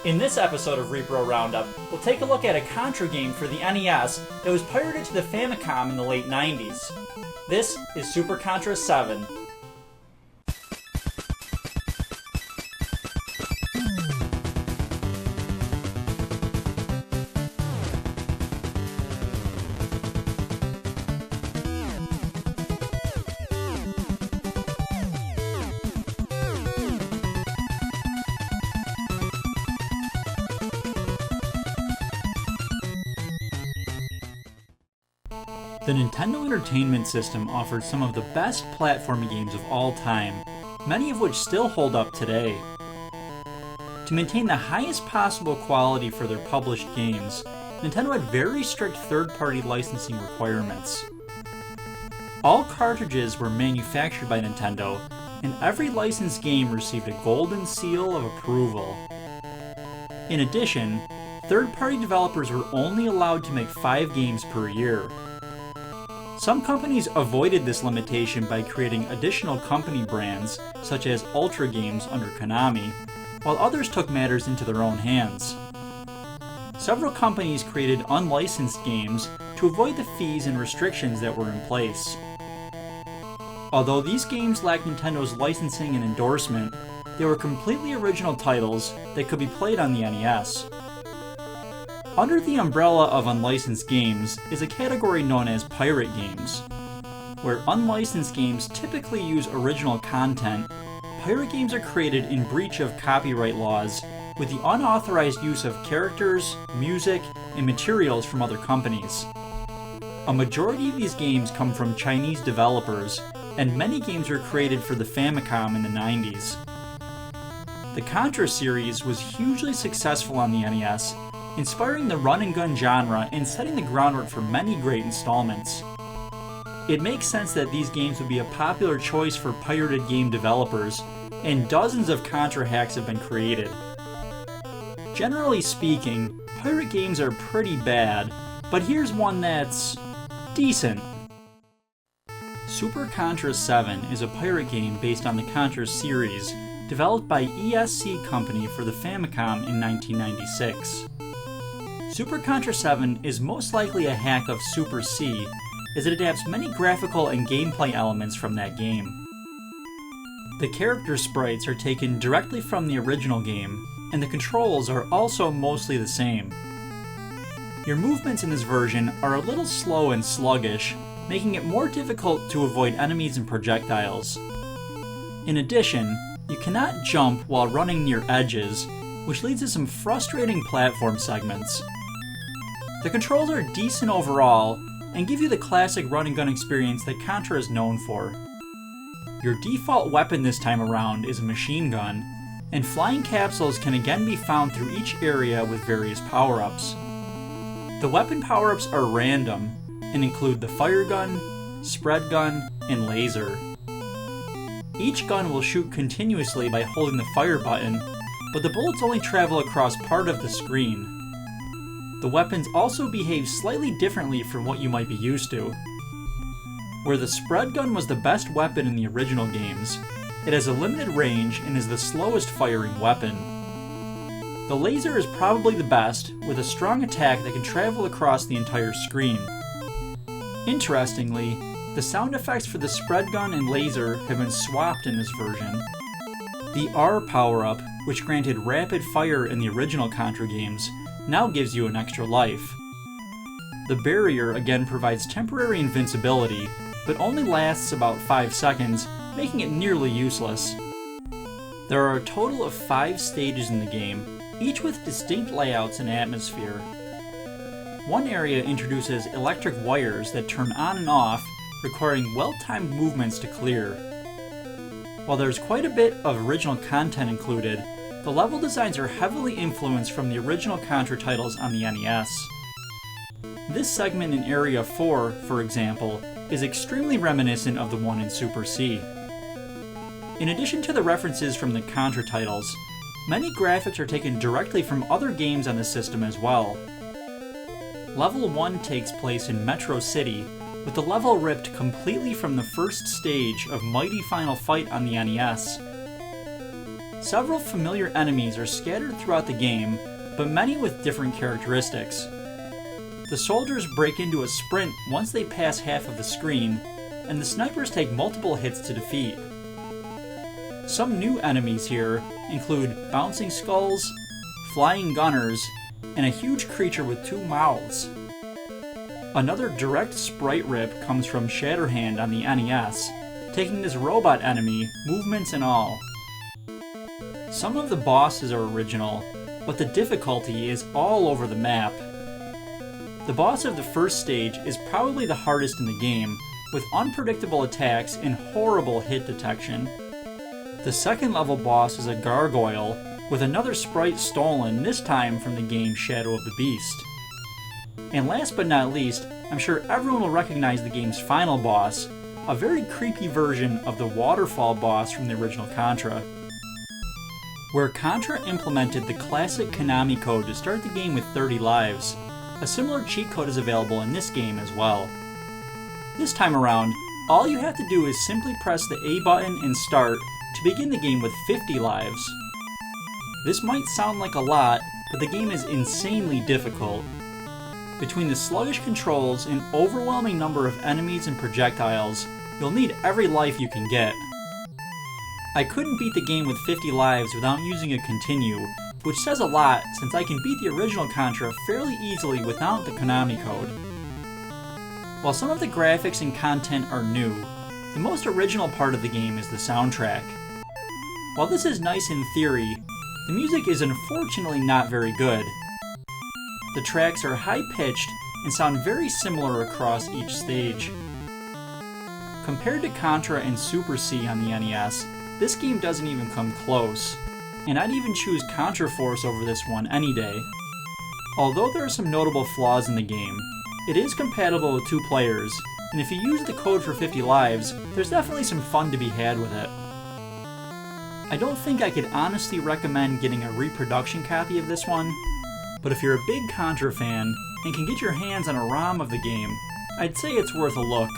In this episode of Repro Roundup, we'll take a look at a Contra game for the NES that was pirated to the Famicom in the late 90s. This is Super Contra 7. The Nintendo Entertainment System offered some of the best platforming games of all time, many of which still hold up today. To maintain the highest possible quality for their published games, Nintendo had very strict third-party licensing requirements. All cartridges were manufactured by Nintendo, and every licensed game received a golden seal of approval. In addition, third-party developers were only allowed to make 5 games per year. Some companies avoided this limitation by creating additional company brands, such as Ultra Games under Konami, while others took matters into their own hands. Several companies created unlicensed games to avoid the fees and restrictions that were in place. Although these games lacked Nintendo's licensing and endorsement, they were completely original titles that could be played on the NES. Under the umbrella of unlicensed games is a category known as pirate games. Where unlicensed games typically use original content, pirate games are created in breach of copyright laws with the unauthorized use of characters, music, and materials from other companies. A majority of these games come from Chinese developers, and many games were created for the Famicom in the 90s. The Contra series was hugely successful on the NES, inspiring the run-and-gun genre and setting the groundwork for many great installments. It makes sense that these games would be a popular choice for pirated game developers, and dozens of Contra hacks have been created. Generally speaking, pirate games are pretty bad, but here's one that's decent. Super Contra 7 is a pirate game based on the Contra series, developed by ESC Company for the Famicom in 1996. Super Contra 7 is most likely a hack of Super C, as it adapts many graphical and gameplay elements from that game. The character sprites are taken directly from the original game, and the controls are also mostly the same. Your movements in this version are a little slow and sluggish, making it more difficult to avoid enemies and projectiles. In addition, you cannot jump while running near edges, which leads to some frustrating platform segments. The controls are decent overall, and give you the classic run-and-gun experience that Contra is known for. Your default weapon this time around is a machine gun, and flying capsules can again be found through each area with various power-ups. The weapon power-ups are random, and include the fire gun, spread gun, and laser. Each gun will shoot continuously by holding the fire button, but the bullets only travel across part of the screen. The weapons also behave slightly differently from what you might be used to. Where the spread gun was the best weapon in the original games, it has a limited range and is the slowest firing weapon. The laser is probably the best, with a strong attack that can travel across the entire screen. Interestingly, the sound effects for the spread gun and laser have been swapped in this version. The R power-up, which granted rapid fire in the original Contra games, now gives you an extra life. The barrier again provides temporary invincibility, but only lasts about 5 seconds, making it nearly useless. There are a total of 5 stages in the game, each with distinct layouts and atmosphere. One area introduces electric wires that turn on and off, requiring well-timed movements to clear. While there's quite a bit of original content included, the level designs are heavily influenced from the original Contra titles on the NES. This segment in Area 4, for example, is extremely reminiscent of the one in Super C. In addition to the references from the Contra titles, many graphics are taken directly from other games on the system as well. Level 1 takes place in Metro City, with the level ripped completely from the first stage of Mighty Final Fight on the NES. Several familiar enemies are scattered throughout the game, but many with different characteristics. The soldiers break into a sprint once they pass half of the screen, and the snipers take multiple hits to defeat. Some new enemies here include bouncing skulls, flying gunners, and a huge creature with 2 mouths. Another direct sprite rip comes from Shatterhand on the NES, taking this robot enemy, movements and all. Some of the bosses are original, but the difficulty is all over the map. The boss of the first stage is probably the hardest in the game, with unpredictable attacks and horrible hit detection. The second level boss is a gargoyle, with another sprite stolen, this time from the game Shadow of the Beast. And last but not least, I'm sure everyone will recognize the game's final boss, a very creepy version of the waterfall boss from the original Contra. Where Contra implemented the classic Konami code to start the game with 30 lives, a similar cheat code is available in this game as well. This time around, all you have to do is simply press the A button and start to begin the game with 50 lives. This might sound like a lot, but the game is insanely difficult. Between the sluggish controls and overwhelming number of enemies and projectiles, you'll need every life you can get. I couldn't beat the game with 50 lives without using a continue, which says a lot since I can beat the original Contra fairly easily without the Konami code. While some of the graphics and content are new, the most original part of the game is the soundtrack. While this is nice in theory, the music is unfortunately not very good. The tracks are high-pitched and sound very similar across each stage. Compared to Contra and Super C on the NES, this game doesn't even come close, and I'd even choose Contra Force over this one any day. Although there are some notable flaws in the game, it is compatible with 2 players, and if you use the code for 50 lives, there's definitely some fun to be had with it. I don't think I could honestly recommend getting a reproduction copy of this one, but if you're a big Contra fan and can get your hands on a ROM of the game, I'd say it's worth a look.